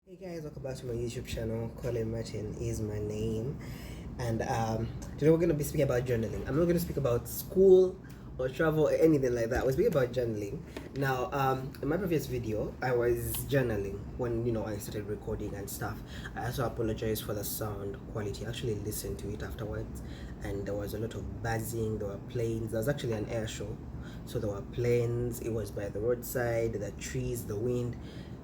Hey guys, welcome back to my YouTube channel. Colin Martin is my name, and today we're gonna be speaking about journaling. I'm not gonna speak about school or travel or anything like that. We're speaking about journaling. Now, in my previous video, I was journaling when I started recording and stuff. I also apologize for the sound quality. I actually listened to it afterwards, and there was a lot of buzzing. There were planes. There was actually an air show, so there were planes. It was by the roadside, the trees, the wind.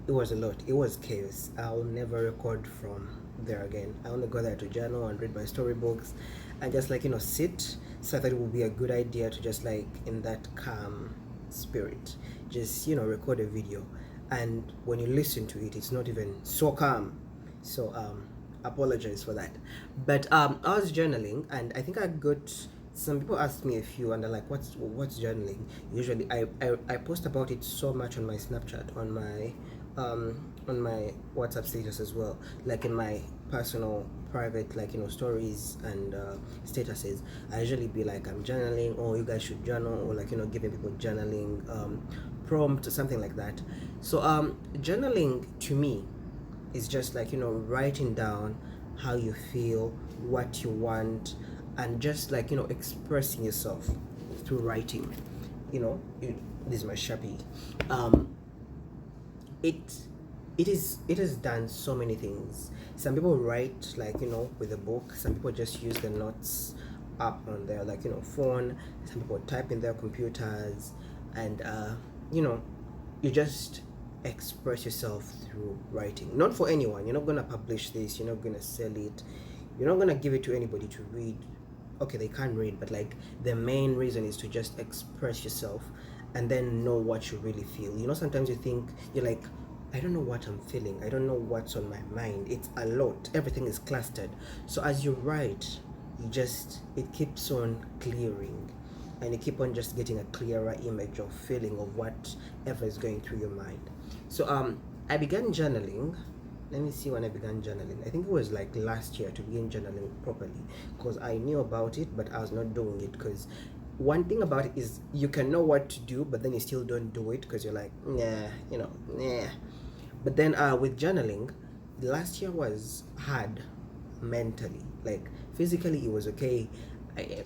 It was a lot. It was chaos. I'll never record from there again. I only go there to journal and read my storybooks and just sit. So I thought it would be a good idea to just in that calm spirit just record a video, and when you listen to it, it's not even so calm. So apologize for that. But I was journaling, and I think I got some people ask me a few, and they're like, what's journaling? Usually I post about it so much on my Snapchat, on my WhatsApp status as well, like in my personal private stories and statuses. I usually be like, I'm journaling, or you guys should journal, or giving people journaling prompt or something like that. So journaling to me is just writing down how you feel, what you want, and just expressing yourself through writing. This is my Sharpie. Um it it is it has done so many things. Some people write with a book. Some people just use the notes up on their phone. Some people type in their computers, and you know you just express yourself through writing. Not for anyone. You're not gonna publish this. You're not gonna sell it. You're not gonna give it to anybody to read. Okay, they can't read, but the main reason is to just express yourself and then know what you really feel. Sometimes you think you're like, I don't know what I'm feeling. I don't know what's on my mind. It's a lot. Everything is clustered. So as you write, it keeps on clearing, and you keep on just getting a clearer image or feeling of whatever is going through your mind. So I began journaling. Let me see when I began journaling. I think it was last year to begin journaling properly, because I knew about it, but I was not doing it. Because one thing about it is you can know what to do, but then you still don't do it because you're like, nah, nah. But then with journaling, last year was hard mentally. Physically, it was okay.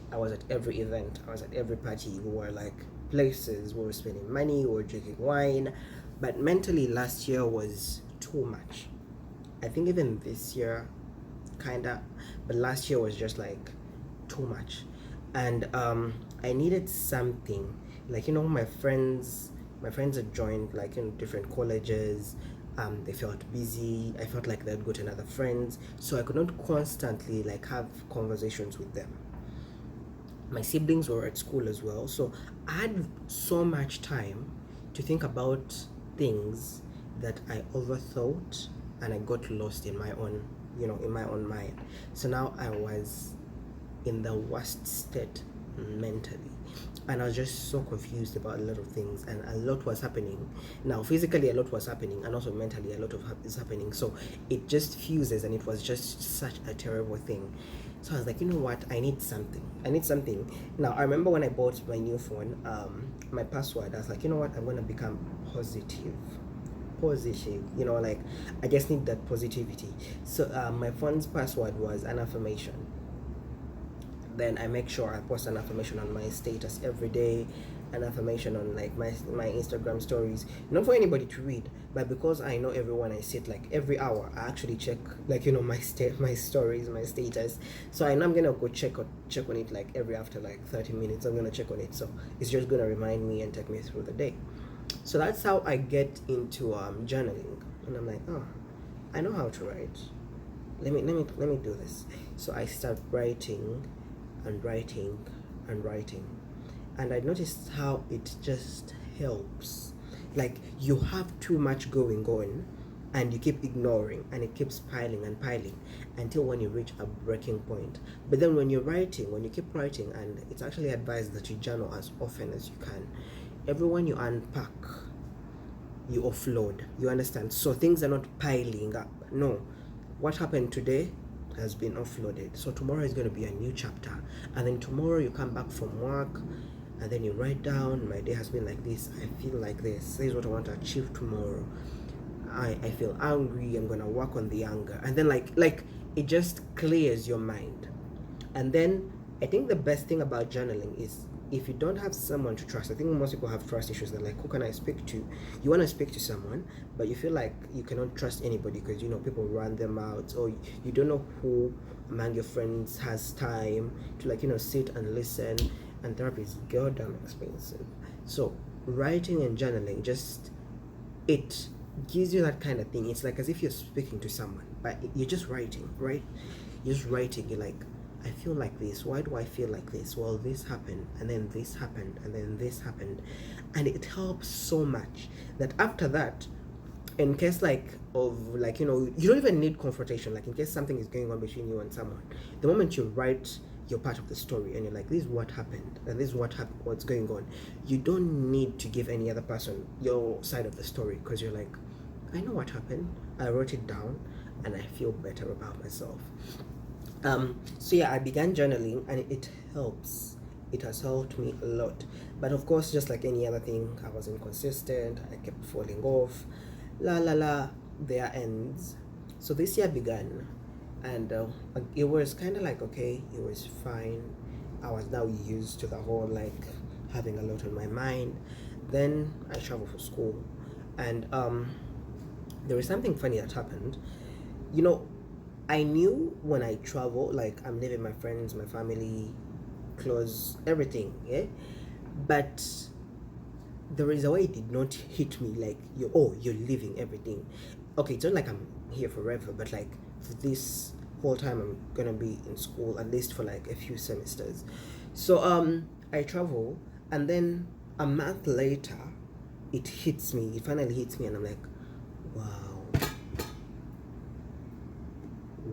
I was at every event. I was at every party. We were places. We were spending money. We were drinking wine. But mentally, last year was too much. I think even this year, kinda, but last year was just too much, and I needed something. My friends had joined different colleges. They felt busy. I felt like they'd got another friends, so I could not constantly have conversations with them. My siblings were at school as well, so I had so much time to think about things that I overthought, and I got lost in my own mind. So now I was in the worst state mentally, and I was just so confused about a lot of things, and a lot was happening. Now physically a lot was happening, and also mentally a lot is happening, so it just fuses, and it was just such a terrible thing. So I was like, you know what, I need something. Now I remember when I bought my new phone, my password, I was like, you know what, I'm going to become positive. I just need that positivity. So my phone's password was an affirmation. Then I make sure I post an affirmation on my status every day, an affirmation on my Instagram stories, not for anybody to read, but because I know everyone I sit every hour, I actually check my stories, my status. So I know I'm gonna go check on it every after 30 minutes. I'm gonna check on it, so it's just gonna remind me and take me through the day. So that's how I get into journaling, and I'm like, oh, I know how to write. Let me do this. So I start writing and writing and writing, and I noticed how it just helps. You have too much going on, and you keep ignoring, and it keeps piling and piling until when you reach a breaking point. But then when you keep writing, and it's actually advised that you journal as often as you can. Everyone you unpack, you offload. You understand? So things are not piling up. No, what happened today has been offloaded. So tomorrow is going to be a new chapter, and then tomorrow you come back from work, and then you write down, my day has been like this. I feel like this. This is what I want to achieve tomorrow. I feel angry, I'm gonna work on the anger, and then like it just clears your mind. And then I think the best thing about journaling is, if you don't have someone to trust, I think most people have trust issues. They're like, who can I speak to? You want to speak to someone, but you feel like you cannot trust anybody because people run them out, or you don't know who among your friends has time to sit and listen. And therapy is goddamn expensive. So writing and journaling, just it gives you that kind of thing. It's like as if you're speaking to someone, but you're just writing, right? You're just writing. You're like, I feel like this. Why do I feel like this? Well, this happened, and then this happened, and then this happened. And it helps so much that after that, in case you don't even need confrontation. Like in case something is going on between you and someone, the moment you write your part of the story and you're like, this is what happened, and this is what's going on, you don't need to give any other person your side of the story, because you're like, I know what happened, I wrote it down, and I feel better about myself. So yeah, I began journaling, and it helps. It has helped me a lot. But of course, just like any other thing, I was inconsistent. I kept falling off. La la la. There ends. So this year began, and it was kind of like, okay, it was fine. I was now used to the whole having a lot on my mind. Then I traveled for school, and there was something funny that happened. You know, I knew when I travel, like I'm leaving my friends, my family, clothes, everything, yeah. But there is a way it did not hit me like you're leaving everything. Okay, it's not like I'm here forever, but like for this whole time I'm gonna be in school at least for like a few semesters. So I travel, and then a month later it hits me. It finally hits me, and I'm like, wow,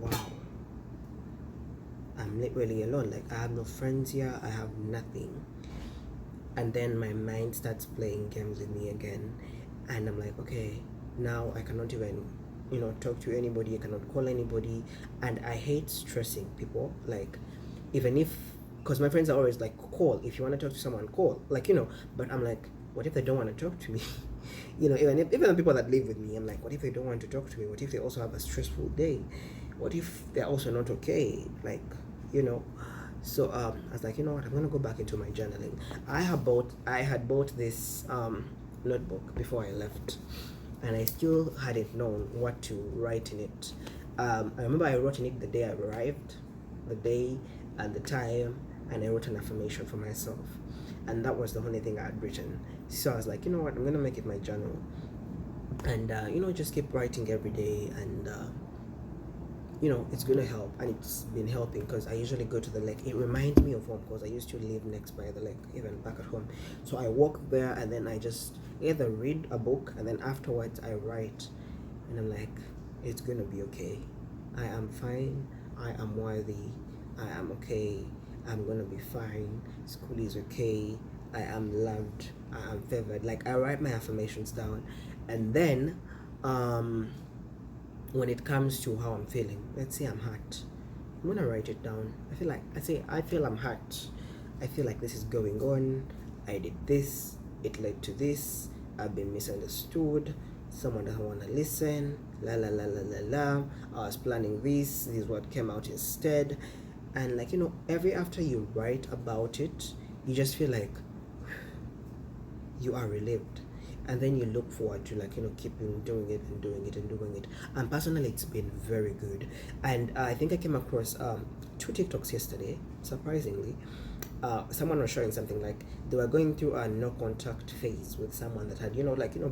wow. I'm literally alone. Like I have no friends here. I have nothing. And then my mind starts playing games with me again, and I'm like, okay, now I cannot even talk to anybody. I cannot call anybody, and I hate stressing people. Like even if, because my friends are always like, call if you want to talk to someone, call, but I'm like, what if they don't want to talk to me? Even the people that live with me, I'm like, what if they don't want to talk to me? What if they also have a stressful day? What if they're also not okay? You know so I was like, you know what, I'm gonna go back into my journaling. I had bought this notebook before I left, and I still hadn't known what to write in it. I remember I wrote in it the day I arrived, the day and the time, and I wrote an affirmation for myself, and that was the only thing I had written. So I was like, you know what, I'm gonna make it my journal, and just keep writing every day, and it's gonna help. And it's been helping because I usually go to the lake. It reminds me of home because I used to live next by the lake, even back at home. So I walk there, and then I just either read a book, and then afterwards I write, and I'm like, it's gonna be okay. I am fine. I am worthy. I am okay. I'm gonna be fine. School is okay. I am loved. I am favored. Like I write my affirmations down, and then when it comes to how I'm feeling, let's say I'm hurt, I'm gonna write it down. I feel I'm hurt. I feel like this is going on. I did this. It led to this. I've been misunderstood. Someone doesn't want to listen. La la la la la la. I was planning this. This is what came out instead. And every after you write about it, you just feel like you are relieved, and then you look forward to keeping doing it and doing it and doing it. And personally, it's been very good. And I think I came across two TikToks yesterday, surprisingly. Someone was showing something like they were going through a no contact phase with someone that had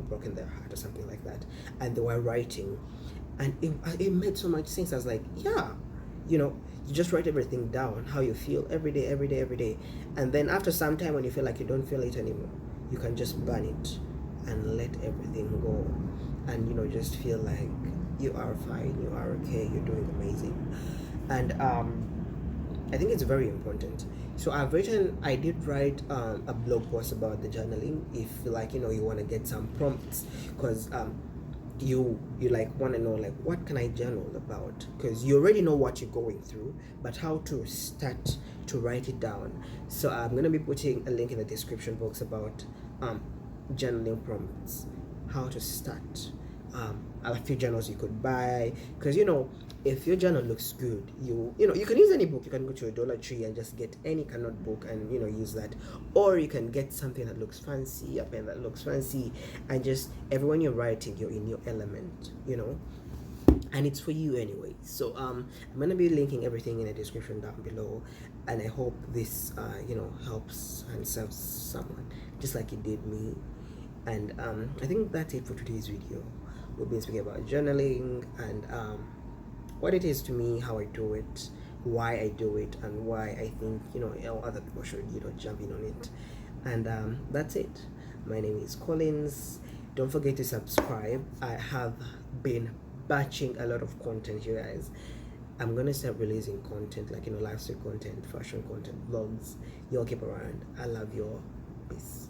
broken their heart or something like that, and they were writing, and it made so much sense. I was like, yeah, you just write everything down, how you feel every day, every day, every day, and then after some time, when you feel like you don't feel it anymore, you can just burn it and let everything go, and just feel like you are fine, you are okay, you're doing amazing. And I think it's very important. So I did write a blog post about the journaling. If you want to get some prompts, because you want to know what can I journal about, because you already know what you're going through, but how to start to write it down. So I'm going to be putting a link in the description box about journaling prompts, how to start. a few journals you could buy, because if your journal looks good, you can use any book. You can go to a Dollar Tree and just get any kind of book and use that, or you can get something that looks fancy, a pen that looks fancy, and just everyone you're writing, you're in your element, and it's for you anyway. So I'm gonna be linking everything in the description down below, and I hope this helps and serves someone just like it did me. And I think that's it for today's video. We've been speaking about journaling and what it is to me, how I do it, why I do it, and why I think other people should jump in on it. And that's it. My name is Collins. Don't forget to subscribe. I have been batching a lot of content, you guys. I'm gonna start releasing content like lifestyle content, fashion content, vlogs. Y'all keep around. I love you all. Peace.